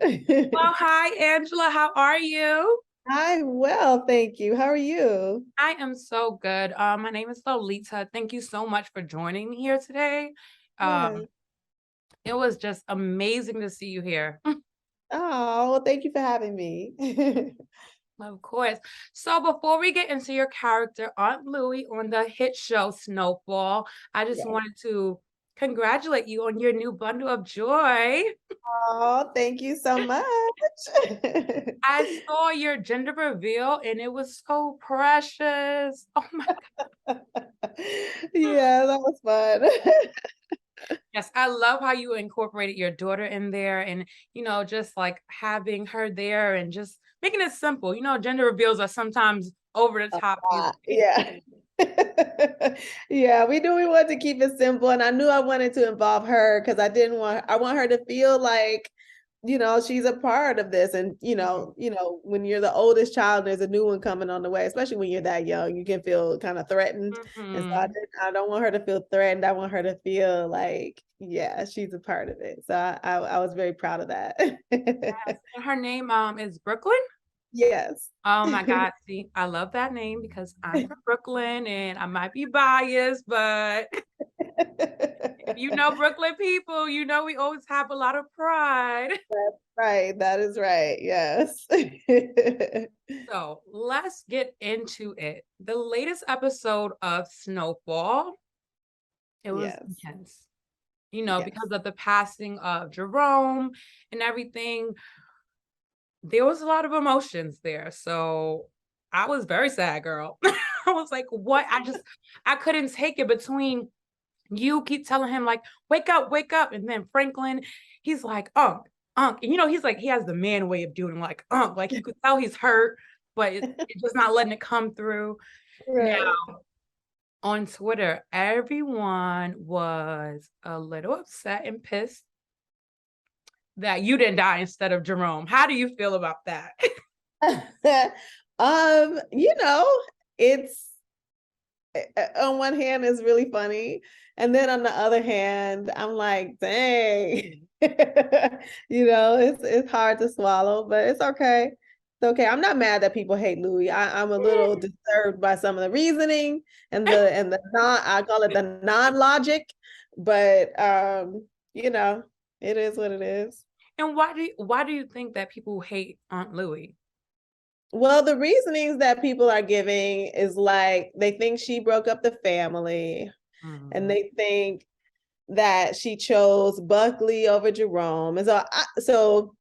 Well, hi, Angela. How are you? I'm well, thank you. How are you? I am so good. My name is Lolita. Thank you so much for joining me here today. Yes. Um, it was just amazing to see you here. Oh, well, thank you for having me. Of course. So before we get into your character, Aunt Louie on the hit show Snowfall, I just Yes. wanted to congratulate you on your new bundle of joy. Oh, thank you so much. I saw your gender reveal and it was so precious. Oh my God. Yeah, that was fun. Yes, I love how you incorporated your daughter in there and, just like having her there and just making it simple. Gender reveals are sometimes over the top these days. Yeah. Yeah, we want to keep it simple. And I knew I wanted to involve her because I want her to feel like, she's a part of this. And Mhm, when you're the oldest child, there's a new one coming on the way, especially when you're that young, you can feel kind of threatened. And so mhm. I don't want her to feel threatened. I want her to feel like, yeah, she's a part of it. So I was very proud of that. Yes, and her name is Brooklyn. Yes. Oh my God, see, I love that name because I'm from Brooklyn and I might be biased, but if you know Brooklyn people, we always have a lot of pride. Right, that is right. Yes. So let's get into it. The latest episode of Snowfall, it was Yes. intense. Yes. Because of the passing of Jerome and everything, there was a lot of emotions there. So I was very sad, girl. I was like, what? I couldn't take it between you keep telling him, like, wake up. And then Franklin, he's like, Unk. And he's like, he has the man way of doing like, like you could tell he's hurt, but it's just not letting it come through. Now, Right. on Twitter, everyone was a little upset and pissed that you didn't die instead of Jerome. How do you feel about that? You know, it's on one hand it's really funny, and then on the other hand, I'm like, dang. It's hard to swallow, but it's okay. It's okay. I'm not mad that people hate Louis. I'm a little disturbed by some of the reasoning and the non I call it the non-logic, but it is what it is. And why do you think that people hate Aunt Louie? Well, the reasonings that people are giving is like they think she broke up the family and Mhm. they think that she chose Buckley over Jerome. And so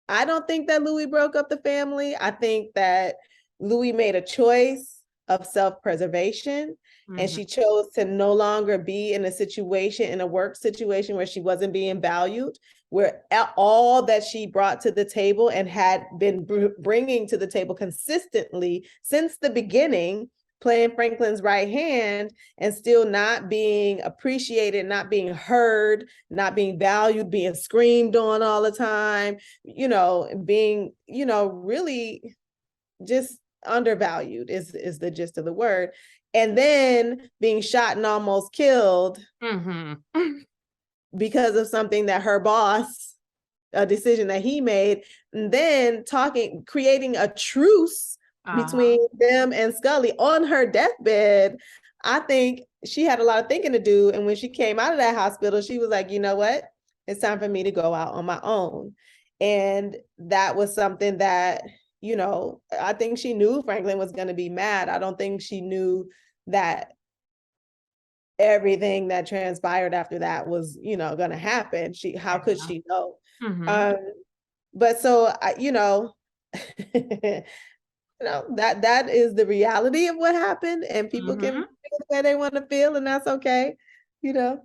I don't think that Louis broke up the family. I think that Louis made a choice of self-preservation and Mhm. she chose to no longer be in a situation, in a work situation where she wasn't being valued, where all that she brought to the table and had been bringing to the table consistently since the beginning, playing Franklin's right hand and still not being appreciated, not being heard, not being valued, being screamed on all the time, being, really just undervalued is the gist of the word. And then being shot and almost killed Mhm. because of something that her boss, a decision that he made, and then creating a truce Uh-huh. between them and Scully on her deathbed. I think she had a lot of thinking to do. And when she came out of that hospital, she was like, you know what? It's time for me to go out on my own. And that was something that, I think she knew Franklin was going to be mad. I don't think she knew that everything that transpired after that was, going to happen. How could Yeah. she know? Mhm. Um, but so that is the reality of what happened, and people can Mhm. feel the way they want to feel, and that's okay. You know,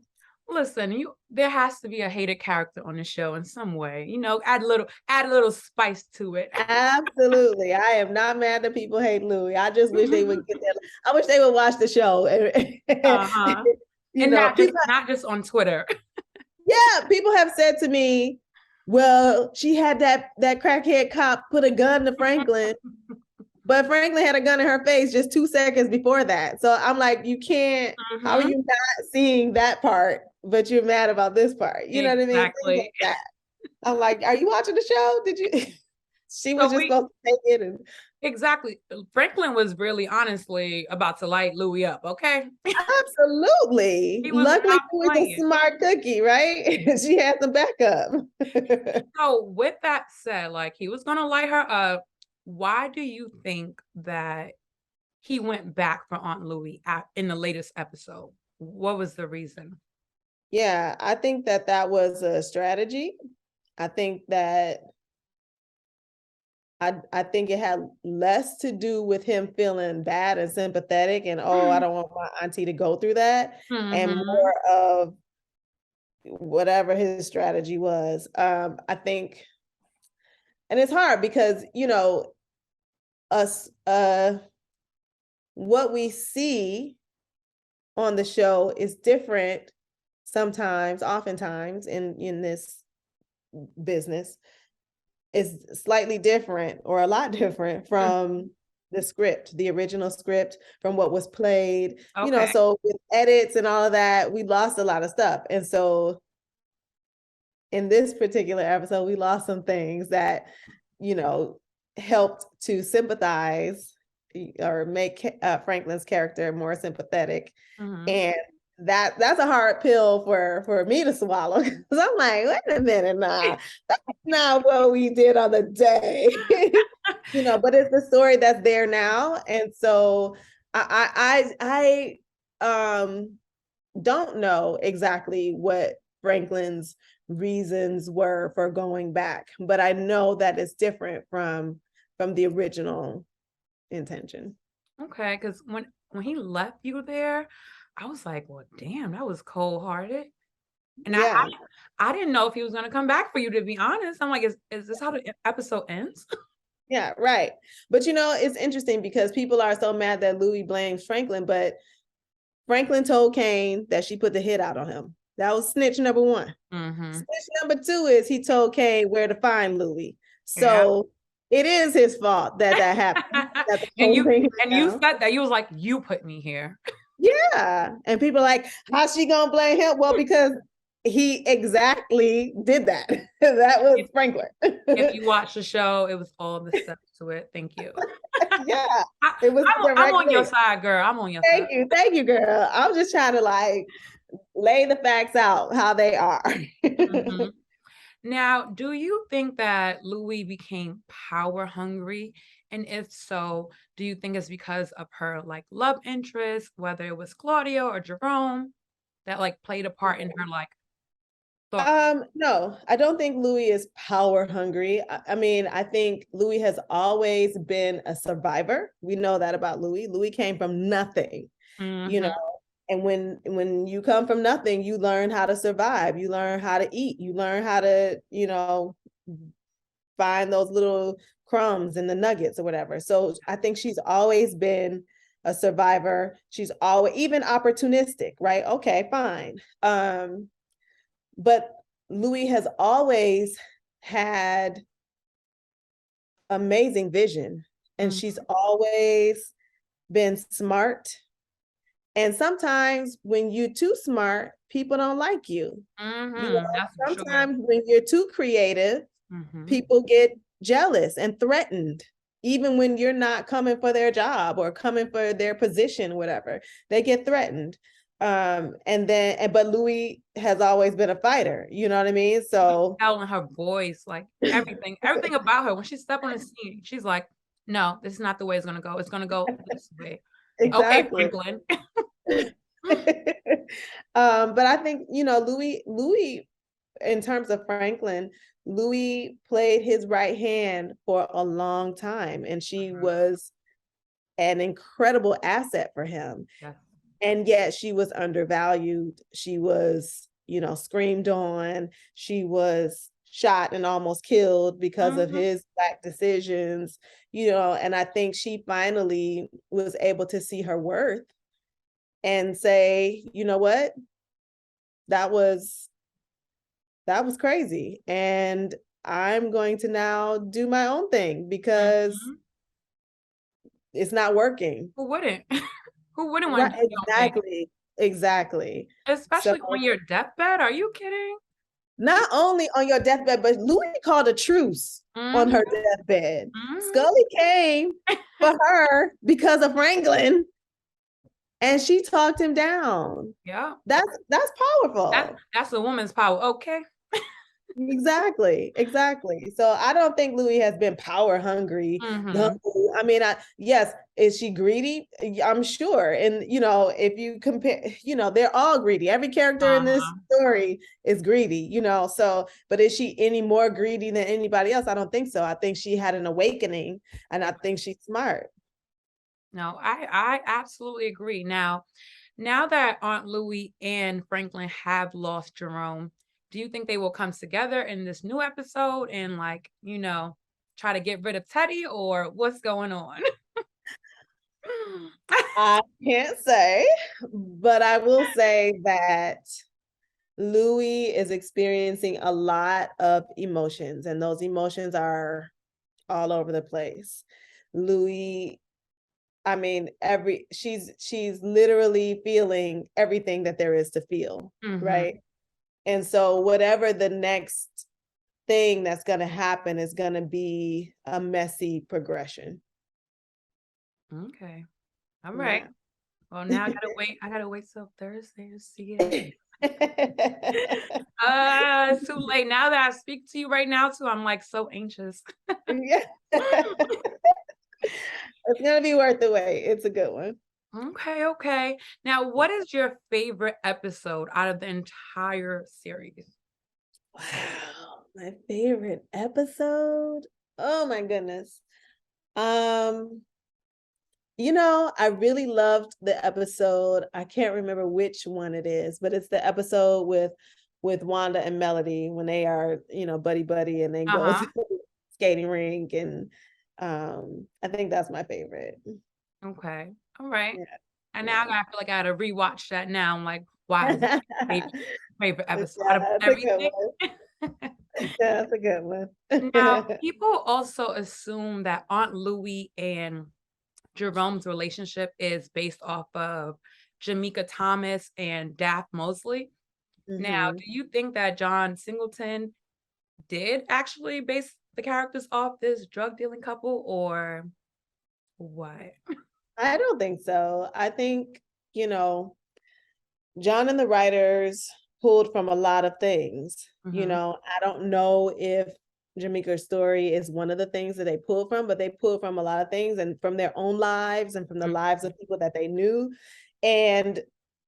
Listen, there has to be a hated character on the show in some way. Add a little spice to it. absolutely. I am not mad that people hate Louis. I just wish they would get that. I wish they would watch the show. Uh-huh. And not just People. not just on Twitter. Yeah, people have said to me, "Well, she had that crackhead cop put a gun to Franklin." But Franklin had a gun in her face just 2 seconds before that. So I'm like, you can't, how are Mhm. you not seeing that part, but you're mad about this part? You know what I mean? Things Exactly. like that. I'm like, are you watching the show? Did you? She was So just we supposed to take it and exactly. Franklin was really honestly about to light Louis up, okay? absolutely. He was Luckily, not she was a playing. smart cookie, right? She had some backup. So with that said, like he was gonna light her up. Why do you think that he went back for Aunt Louie in the latest episode? What was the reason? Yeah, I think that that was a strategy. I think that I think it had less to do with him feeling bad and sympathetic and oh, I don't want my auntie to go through that, and Mm-hmm. more of whatever his strategy was. I think, and it's hard because us what we see on the show is different sometimes, oftentimes in this business is slightly different or a lot different from the script, the original script, from what was played. Okay. So with edits and all of that, we lost a lot of stuff. And so in this particular episode, we lost some things that, you know, helped to sympathize or make Franklin's character more sympathetic. Mm-hmm. And that's a hard pill for me to swallow because I'm like, wait a minute, nah, that's not what we did on the day. But it's the story that's there now. And so I don't know exactly what Franklin's reasons were for going back, but I know that it's different from the original intention. Okay, because when he left you there, I was like, well, damn, that was cold hearted. And Yeah. I didn't know if he was gonna come back for you, to be honest. I'm like, is this how the episode ends? Yeah, right. But it's interesting because people are so mad that Louis blames Franklin, but Franklin told Kane that she put the hit out on him. That was snitch number one. Mm-hmm. Snitch number two is he told Kane where to find Louis. Yeah. So it is his fault that happened, that the and whole you thing went and you down. said that you was like, you put me here. Yeah. And people are like, how's she gonna blame him? Well, because he exactly did that. That was Franklin. If you watch the show, it was all the steps to it. Thank you. Yeah. I, It was I'm on your directly. side, girl. I'm on your side. Thank you, girl. I'm just trying to lay the facts out how they are. Mhm. Now, do you think that Louis became power hungry? And if so, do you think it's because of her like love interest, whether it was Claudia or Jerome, that like played a part in her like thought? No, I don't think Louis is power hungry. I mean, I think Louis has always been a survivor. We know that about Louis. Louis came from nothing, you know, Mm-hmm. and when you come from nothing, you learn how to survive. You learn how to eat. You learn how to, find those little crumbs and the nuggets or whatever. So I think she's always been a survivor. She's always even opportunistic, right? Okay, fine. But Louis has always had amazing vision and she's Mm-hmm. always been smart. And sometimes when you're too smart, people don't like you. Mm-hmm. That's for sure. Sometimes when you're too creative, Mm-hmm. people get jealous and threatened, even when you're not coming for their job or coming for their position, whatever, they get threatened. But Louis has always been a fighter, you know what I mean? You can So tell in her voice, like everything about her. When she stepped on the scene, she's like, "No, this is not the way it's gonna go. It's gonna go this way." Okay, exactly. Franklin. But I think, Louis, in terms of Franklin, Louis played his right hand for a long time, and she Mhm. was an incredible asset for him. Yes. And yet she was undervalued. She was, screamed on. She was shot and almost killed because of Mhm. his black decisions, and I think she finally was able to see her worth and say, you know what? That was that was crazy. And I'm going to now do my own thing because Mhm. it's not working. Who wouldn't? Who wouldn't wanna Right, do your own thing? exactly. Exactly. So Especially on your deathbed, are you kidding? Not only on your deathbed, but Louis called a truce on her Mhm, deathbed. mhm. Scully came for her because of Franklin, and she talked him down. Yeah, That's powerful. that's a woman's power. Okay. Exactly. So I don't think Louis has been power hungry. No, Mhm. I mean, yes, is she greedy? I'm sure. And if you compare, they're all greedy. Every character in this Uh-huh. story is greedy, so but is she any more greedy than anybody else? I don't think so. I think she had an awakening, and I think she's smart. No, I absolutely agree. Now that Aunt Louie and Franklin have lost Jerome, do you think they will come together in this new episode and try to get rid of Teddy or what's going on? I can't say, but I will say that Louis is experiencing a lot of emotions, and those emotions are all over the place. Louis, I mean, she's literally feeling everything that there is to feel, right? Mhm. And so whatever the next thing that's going to happen is going to be a messy progression. Okay. All right. Yeah. Well, now I gotta wait till Thursday to see it. Yeah. It's too late. Now that I speak to you right now too, I'm like so anxious. It's gonna be worth the wait. It's a good one. Okay, okay. Now, what is your favorite episode out of the entire series? Wow, my favorite episode. Oh my goodness. Um, I really loved the episode. I can't remember which one it is, but it's the episode with Wanda and Melody when they are, buddy buddy and they go Uh-huh. to the skating rink, and I think that's my favorite. Okay. All right. Yeah. And now Yeah. I feel like I gotta rewatch that now. I'm like, why is it my favorite episode Yeah, out of that's a good everything? one. Yeah, that's a good one. Now, people also assume that Aunt Louie and Jerome's relationship is based off of Jamaica Thomas and Daft Mosley. Now, Hmm. do you think that John Singleton did actually base the characters off this drug dealing couple or what? I don't think so. I think, you know, John and the writers pulled from a lot of things. Mhm, I don't know if Jamaica's story is one of the things that they pulled from, but they pulled from a lot of things and from their own lives and from the lives mhm, of people that they knew. And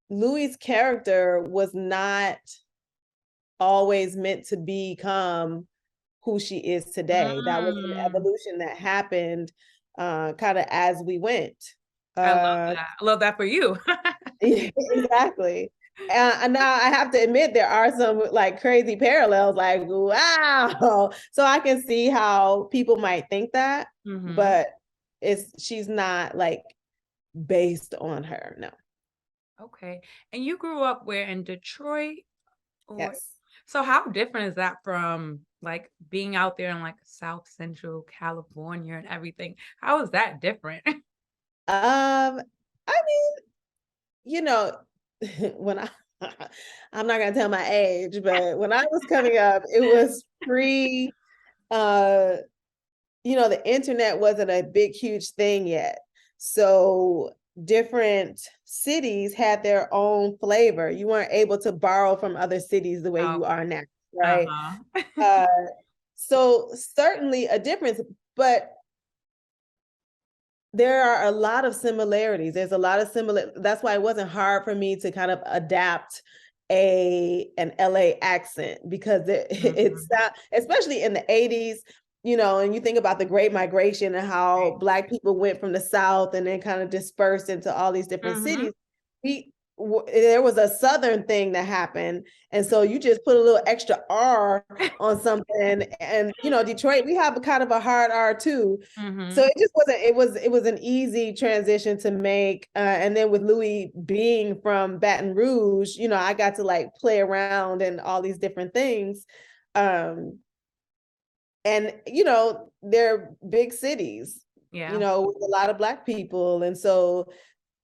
Louis's character was not always meant to become who she is today. That was an mm. evolution that happened kind of as we went. I love Uh, that. I love that for you. exactly. And now I have to admit there are some like crazy parallels, like wow. So I can see how people might think that, Mhm. but she's not like based on her. No. Okay. And you grew up where in Detroit or Yes. so how different is that from like being out there in like South Central California and everything? How is that different? I mean, you know, when I'm not gonna tell my age, but when I was coming up, it was pre uh the internet wasn't a big, huge thing yet. So different cities had their own flavor. You weren't able to borrow from other cities the way Oh, you are now, right? uh-huh. Uh, so certainly a difference, but there are a lot of similarities. There's a lot of similar. That's why it wasn't hard for me to kind of adapt an LA accent because it's Mhm. not, especially in the 80s, and you think about the Great Migration and how Black people went from the South and then kind of dispersed into all these different Mhm. cities. There was a Southern thing that happened, and so you just put a little extra R on something, and Detroit, we have a kind of a hard R too, so Mhm. it just wasn't, it was an easy transition to make, and then with Louis being from Baton Rouge, I got to like play around and all these different things, um and they're big cities, Yeah. with a lot of Black people, and so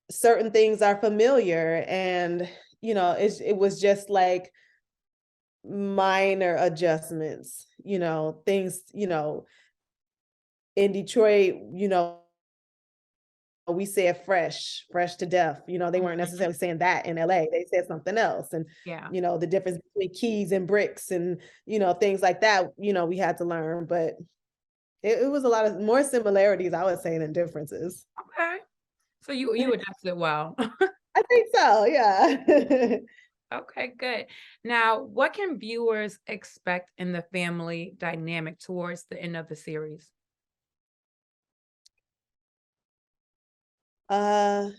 certain things are familiar, and it was just like minor adjustments, things, in Detroit, we said fresh to death. They weren't Mhm. necessarily saying that in LA. They said something else. And, Yeah. the difference between keys and bricks and, things like that, we had to learn. But it was a lot of more similarities, I would say, than differences. Okay. So you adjusted well. I think so, yeah. Okay, good. Now, what can viewers expect in the family dynamic towards the end of the series? uh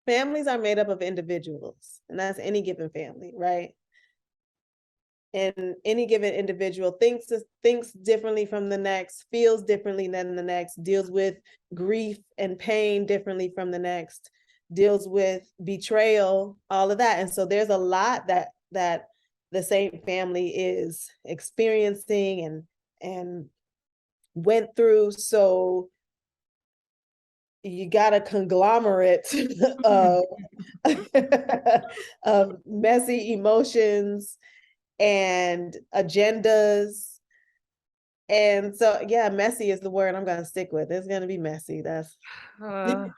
Families are made up of individuals, and that's any given family, right? And any given individual thinks differently from the next, feels differently than the next, deals with grief and pain differently from the next, deals with betrayal, all of that. And so there's a lot that the same family is experiencing and went through. So you got a conglomerate of of messy emotions and agendas. And so, yeah, messy is the word I'm going to stick with. It's going to be messy. That's Uh,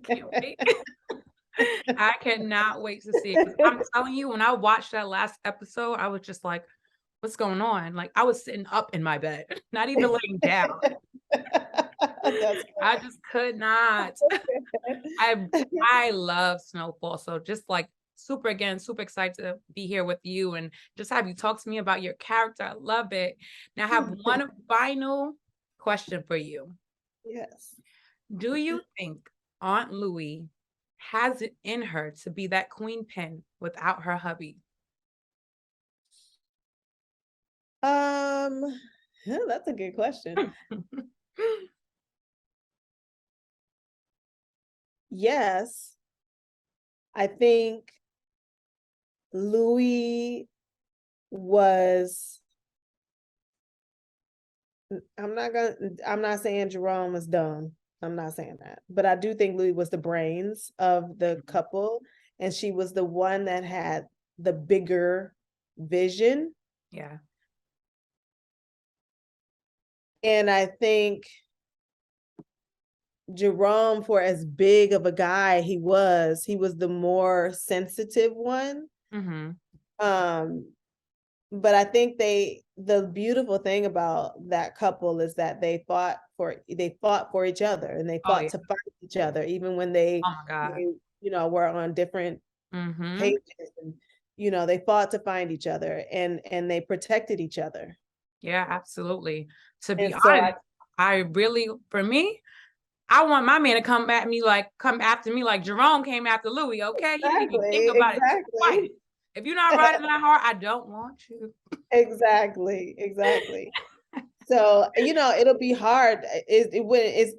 can't wait. I cannot wait to see it because I'm telling you, when I watched that last episode, I was just like, "What's going on?" Like, I was sitting up in my bed, not even laying down. That's I just could not. I I love Snowfall, so just, like, super excited to be here with you and just have you talk to me about your character. I love it. Now I have one final question for you. yes. Do you think Aunt Louie has it in her to be that queen pin without her hubby? Um, that's a good question. Yes, I think Louis was I'm not saying Jerome was dumb. I'm not saying that. But I do think Louis was the brains of the Mhm. couple, and she was the one that had the bigger vision. Yeah. And I think Jerome, for as big of a guy he was the more sensitive one. Mhm. Um, but I think the beautiful thing about that couple is that they fought for each other, and they Oh, fought yeah. to fight each other even when Oh my God. they were on different Mhm. pages, and they fought to find each other, and they protected each other. Yeah, absolutely. To be And so honest, I really for me, I want my man to come after me like Jerome came after Louis, okay? He didn't even think about it twice. exactly. If you're not riding that hard, I don't want you. Exactly. So, it'll be hard.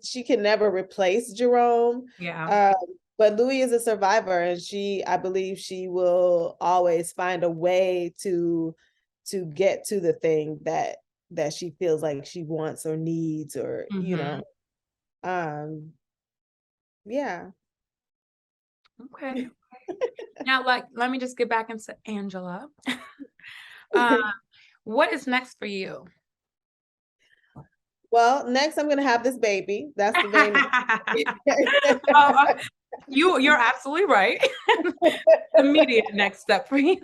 She can never replace Jerome. Yeah. Um, but Louis is a survivor, and I believe she will always find a way to get to the thing that she feels like she wants or needs, or, Mhm. um, yeah. Okay. Now, like, let me just get back into Angela. Uh, what is next for you? Well, next I'm gonna have this baby. That's the very Oh, next. you're absolutely right. Immediate next step for you.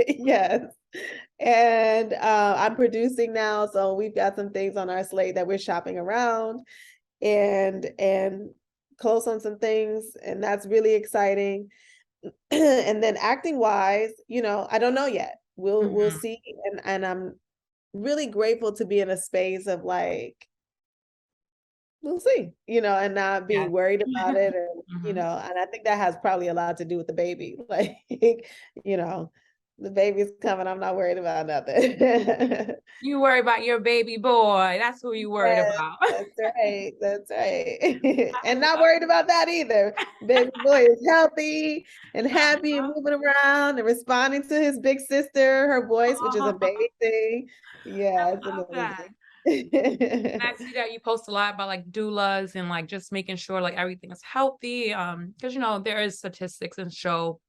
Yes. And I'm producing now, so we've got some things on our slate that we're shopping around and close on some things, and that's really exciting. And then acting wise, I don't know yet. We'll Mhm. see. And I'm really grateful to be in a space of like, we'll see, and not be Yes. worried about it. And, Mhm. and I think that has probably a lot to do with the baby. Like, you know, the baby's coming. I'm not worried about nothing. You worry about your baby boy. That's who you worried Yes, about. that's right. That's right. I And not love worried about that either. Baby boy is healthy and happy and uh-huh. moving around and responding to his big sister, her voice, which is Oh, amazing. I Yeah, it's love that. And I amazing. see that you post a lot about, like, doulas and, like, just making sure, like, everything is healthy, because, there is statistics and show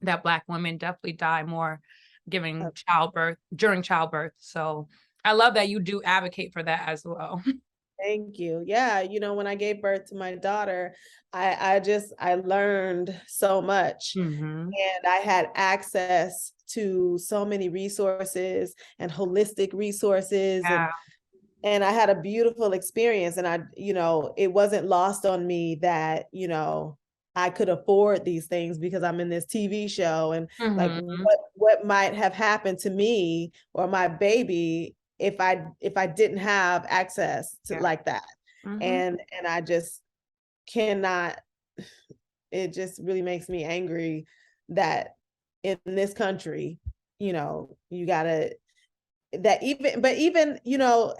that Black women definitely die more Uh, giving childbirth during childbirth. So I love that you do advocate for that as well. Thank you. Yeah, when I gave birth to my daughter, I learned so much, Mhm. and I had access to so many resources and holistic resources, Yeah. and I had a beautiful experience, and it wasn't lost on me that, I could afford these things because I'm in this TV show, and like Mhm. what might have happened to me or my baby if I didn't have access to Yeah. like that. Mhm. And I just cannot, it just really makes me angry that in this country, you gotta, that even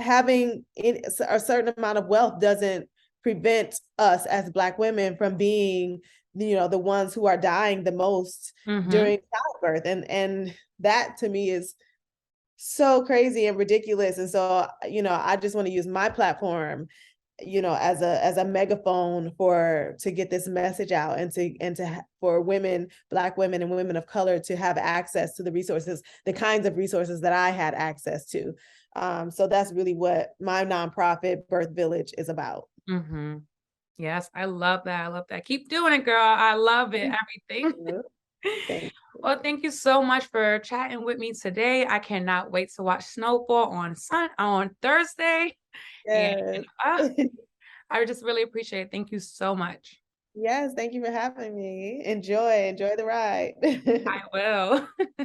having a certain amount of wealth doesn't prevent us as Black women from being the ones who are dying the most Mhm. during childbirth, and that to me is so crazy and ridiculous. And so I just want to use my platform as a megaphone for to get this message out, for women, Black women and women of color, to have access to the resources, the kinds of resources that I had access to. So that's really what my nonprofit Birth Village is about. Mhm. Yes, I love that, I love that. Keep doing it, girl. I love it, Thank everything. you. Thank Well, thank you so much for chatting with me today. I cannot wait to watch Snowfall on Thursday, and, Yes. I just really appreciate it. Thank you so much. Yes, thank you for having me. Enjoy the ride. I will.